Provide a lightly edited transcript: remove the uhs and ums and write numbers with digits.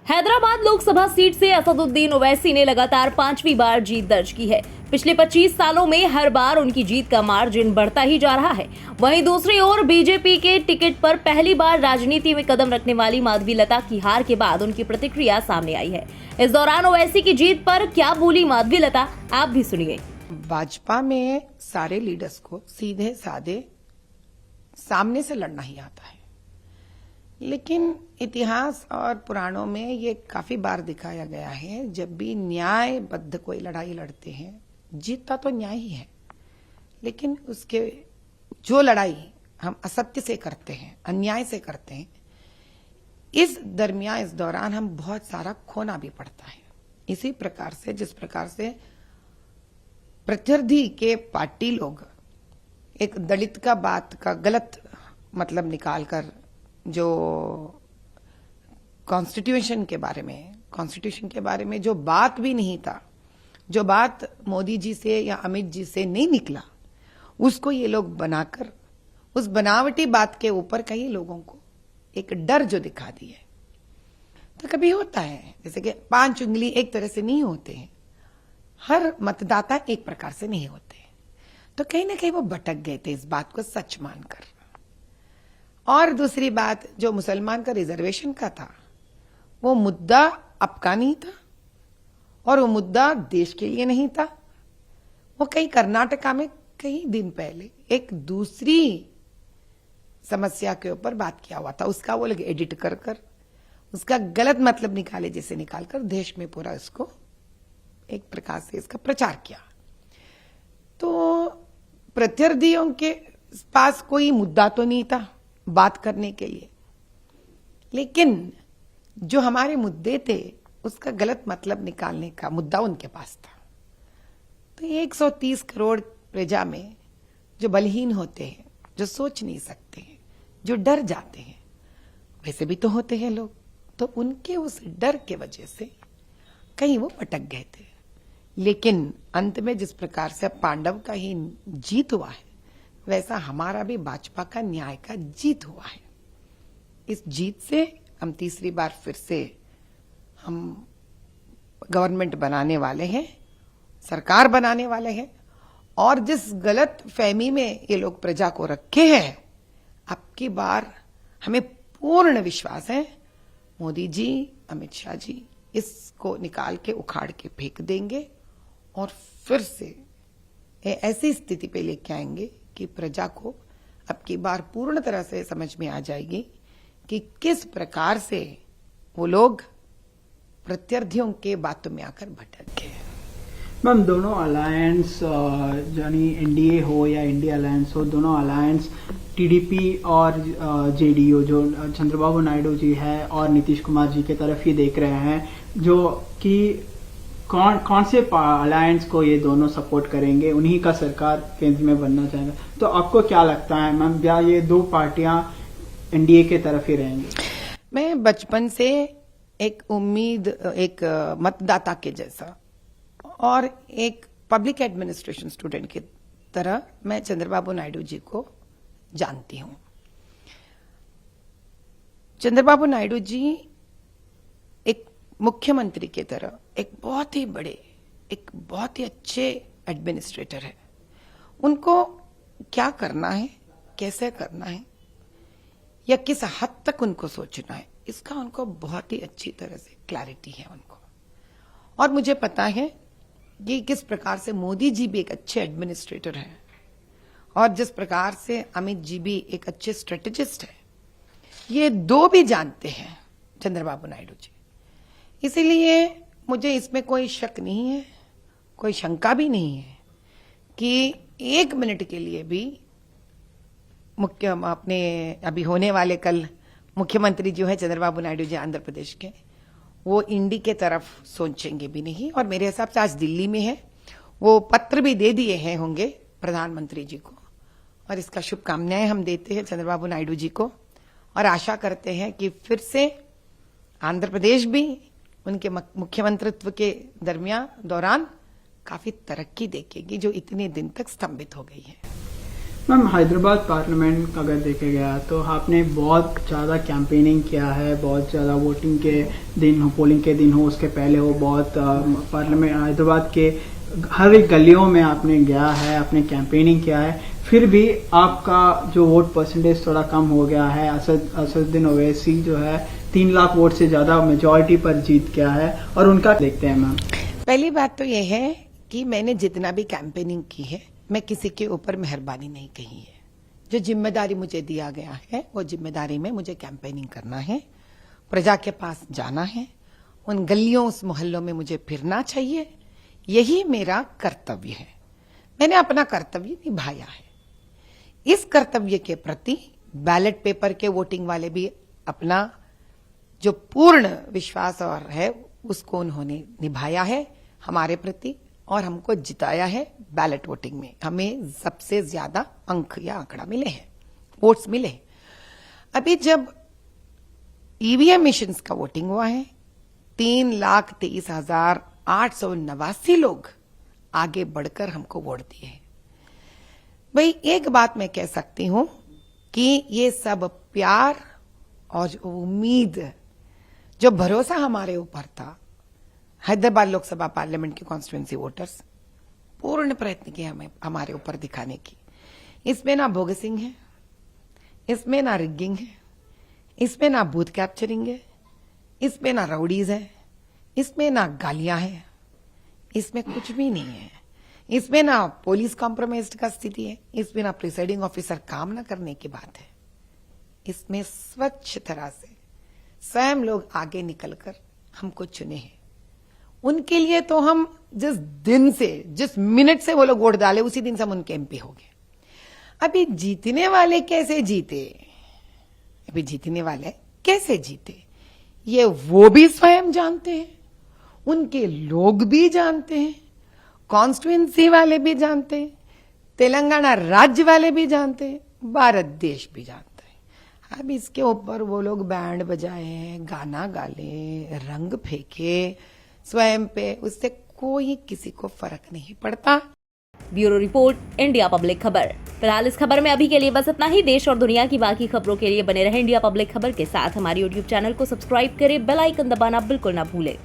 Hyderabad Lok Sabha seat से असदुद्दीन ओवैसी ने लगातार 5वीं बार जीत दर्ज की है। पिछले 25 सालों में हर बार उनकी जीत का मार्जिन बढ़ता ही जा रहा है। वहीं दूसरी ओर बीजेपी के टिकट पर पहली बार राजनीति में कदम रखने वाली माधवीलता की हार के बाद उनकी प्रतिक्रिया सामने आई है। इस दौरान ओवैसी की जीत पर क्या बोली माधवीलता, आप भी सुनिए। भाजपा में सारे लीडर्स को सीधे साधे सामने से लड़ना ही आता है, लेकिन इतिहास और पुराणों में ये काफी बार दिखाया गया है, जब भी न्यायबद्ध कोई लड़ाई लड़ते हैं, जीतता तो न्याय ही है, लेकिन उसके जो लड़ाई हम असत्य से करते हैं, अन्याय से करते हैं, इस दरमियान इस दौरान हम बहुत सारा खोना भी पड़ता है। इसी प्रकार से जिस प्रकार से प्रत्यर्थी के पार्टी लोग एक दलित का बात का गलत मतलब निकालकर जो कॉन्स्टिट्यूशन के बारे में जो बात भी नहीं था, जो बात मोदी जी से या अमित जी से नहीं निकला, उसको ये लोग बनाकर उस बनावटी बात के ऊपर कई लोगों को एक डर जो दिखा दी है। तो कभी होता है जैसे कि 5 उंगली एक तरह से नहीं होते हैं, हर मतदाता एक प्रकार से नहीं होते, तो कहीं ना कहीं वो भटक गए थे इस बात को सच मानकर। और दूसरी बात, जो मुसलमान का रिजर्वेशन का था, वो मुद्दा आपका नहीं था और वो मुद्दा देश के लिए नहीं था। वो कहीं कर्नाटका में कई दिन पहले एक दूसरी समस्या के ऊपर बात किया हुआ था, उसका वो लोग एडिट कर उसका गलत मतलब निकाले जैसे निकालकर देश में पूरा इसको एक प्रकार से इसका प्रचार किया। तो प्रत्यर्थियों के पास कोई मुद्दा तो नहीं था बात करने के लिए, लेकिन जो हमारे मुद्दे थे उसका गलत मतलब निकालने का मुद्दा उनके पास था। तो 130 करोड़ प्रजा में जो बलहीन होते हैं, जो सोच नहीं सकते हैं, जो डर जाते हैं, वैसे भी तो होते हैं लोग, तो उनके उस डर के वजह से कहीं वो भटक गए थे। लेकिन अंत में जिस प्रकार से पांडव का ही जीत हुआ है, वैसा हमारा भी भाजपा का न्याय का जीत हुआ है। इस जीत से हम तीसरी बार फिर से हम गवर्नमेंट बनाने वाले हैं, सरकार बनाने वाले हैं, और जिस गलत फहमी में ये लोग प्रजा को रखे हैं, अब की बार हमें पूर्ण विश्वास है मोदी जी, अमित शाह जी इसको निकाल के उखाड़ के फेंक देंगे और फिर से ऐसी स्थिति पे लेके आएंगे कि प्रजा को अब की बार पूर्ण तरह से समझ में आ जाएगी कि किस प्रकार से वो लोग प्रत्यर्थियों के बातों में आकर भटक गए। मैम, दोनों अलायंस यानी एनडीए हो या इंडिया अलायंस हो, दोनों अलायंस टीडीपी और जेडीयू जो चंद्रबाबू नायडू जी है और नीतीश कुमार जी की तरफ ही देख रहे हैं, जो कि कौन से अलायंस को ये दोनों सपोर्ट करेंगे, उन्हीं का सरकार केंद्र में बनना चाहेगा। तो आपको क्या लगता है मैम, क्या ये दो पार्टियां एनडीए के तरफ ही रहेंगी? मैं बचपन से एक उम्मीद, एक मतदाता के जैसा और एक पब्लिक एडमिनिस्ट्रेशन स्टूडेंट की तरह मैं चंद्रबाबू नायडू जी को जानती हूं। चंद्रबाबू नायडू जी एक मुख्यमंत्री की तरह एक बहुत ही बड़े, एक बहुत ही अच्छे एडमिनिस्ट्रेटर है। उनको क्या करना है, कैसे करना है, या किस हद तक उनको सोचना है, इसका उनको बहुत ही अच्छी तरह से क्लैरिटी है उनको। और मुझे पता है कि किस प्रकार से मोदी जी भी एक अच्छे एडमिनिस्ट्रेटर हैं और जिस प्रकार से अमित जी भी एक अच्छे स्ट्रेटेजिस्ट है, ये दो भी जानते हैं चंद्रबाबू नायडू जी। इसीलिए मुझे इसमें कोई शक नहीं है, कोई शंका भी नहीं है कि 1 मिनट के लिए भी अपने अभी होने वाले कल मुख्यमंत्री जो है चंद्रबाबू नायडू जी आंध्र प्रदेश के, वो इंडी के तरफ सोचेंगे भी नहीं। और मेरे हिसाब से आज दिल्ली में है, वो पत्र भी दे दिए हैं होंगे प्रधानमंत्री जी को, और इसका शुभकामनाएं हम देते हैं चंद्रबाबू नायडू जी को और आशा करते हैं कि फिर से आंध्र प्रदेश भी उनके मुख्यमंत्रित्व के दौरान काफी तरक्की देखेगी, जो इतने दिन तक स्तंभित हो गई है। मैम हैदराबाद पार्लियामेंट अगर देखे गया तो आपने बहुत ज़्यादा कैंपेनिंग किया है, बहुत ज़्यादा वोटिंग के दिन हो, पोलिंग के दिन हो, उसके पहले हो, बहुत पार्लियामेंट हैदराबाद के हर एक गलियों में आपने गया है, आपने कैंपेनिंग किया है, फिर भी आपका जो वोट परसेंटेज थोड़ा कम हो गया है। असदुद्दीन ओवैसी जो है 3 लाख वोट से ज़्यादा मेजॉरिटी पर जीत गया है, और उनका देखते हैं मैम। पहली बात तो यह है कि मैंने जितना भी कैंपेनिंग की है, मैं किसी के ऊपर मेहरबानी नहीं कही है। जो जिम्मेदारी मुझे दिया गया है, वो जिम्मेदारी में मुझे कैंपेनिंग करना है, प्रजा के पास जाना है, उन गलियों उस मोहल्लों में मुझे फिरना चाहिए। यही मेरा कर्तव्य है। मैंने अपना कर्तव्य निभाया है। इस कर्तव्य के प्रति बैलेट पेपर के वोटिंग वाले भी अपना जो पूर्ण विश्वास और है उसको उन्होंने निभाया है हमारे प्रति, और हमको जिताया है बैलेट वोटिंग में। हमें सबसे ज्यादा अंक या आंकड़ा मिले हैं, वोट्स मिले हैं। अभी जब ईवीएम मशीन्स का वोटिंग हुआ है, 3,23,889 लोग आगे बढ़कर हमको वोट दिए हैं। भाई एक बात मैं कह सकती हूं कि ये सब प्यार और उम्मीद, जो भरोसा हमारे ऊपर था, हैदराबाद लोकसभा पार्लियामेंट के कॉन्स्टिट्यूएंसी वोटर्स पूर्ण प्रयत्न किए हमें हमारे ऊपर दिखाने की। इसमें ना बोगसिंग है, इसमें ना रिगिंग है, इसमें ना बूथ कैप्चरिंग है, इसमें ना राउडीज है, इसमें ना गालियां हैं, इसमें कुछ भी नहीं है। इसमें ना पुलिस कॉम्प्रोमाइज्ड का स्थिति है, इसमें ना प्रिसाइडिंग ऑफिसर काम ना करने की बात है। इसमें स्वच्छ तरह से स्वयं लोग आगे निकलकर हमको चुने हैं। उनके लिए तो हम जिस दिन से, जिस मिनट से वो लोग वोट डाले, उसी दिन से हम उनके एमपी हो गए। अभी जीतने वाले कैसे जीते, अभी जीतने वाले कैसे जीते, ये वो भी स्वयं जानते हैं, उनके लोग भी जानते हैं, कॉन्स्टिट्यूएंसी वाले भी जानते हैं, तेलंगाना राज्य वाले भी जानते हैं, भारत देश भी जानते हैं। अब इसके ऊपर वो लोग बैंड बजाए, गाना गाले, रंग फेंके स्वयं पे, उससे कोई किसी को फर्क नहीं पड़ता। ब्यूरो रिपोर्ट, इंडिया पब्लिक खबर। फिलहाल इस खबर में अभी के लिए बस इतना ही। देश और दुनिया की बाकी खबरों के लिए बने रहे इंडिया पब्लिक खबर के साथ। हमारी यूट्यूब चैनल को सब्सक्राइब करें, बेल आइकन दबाना बिल्कुल ना भूलें।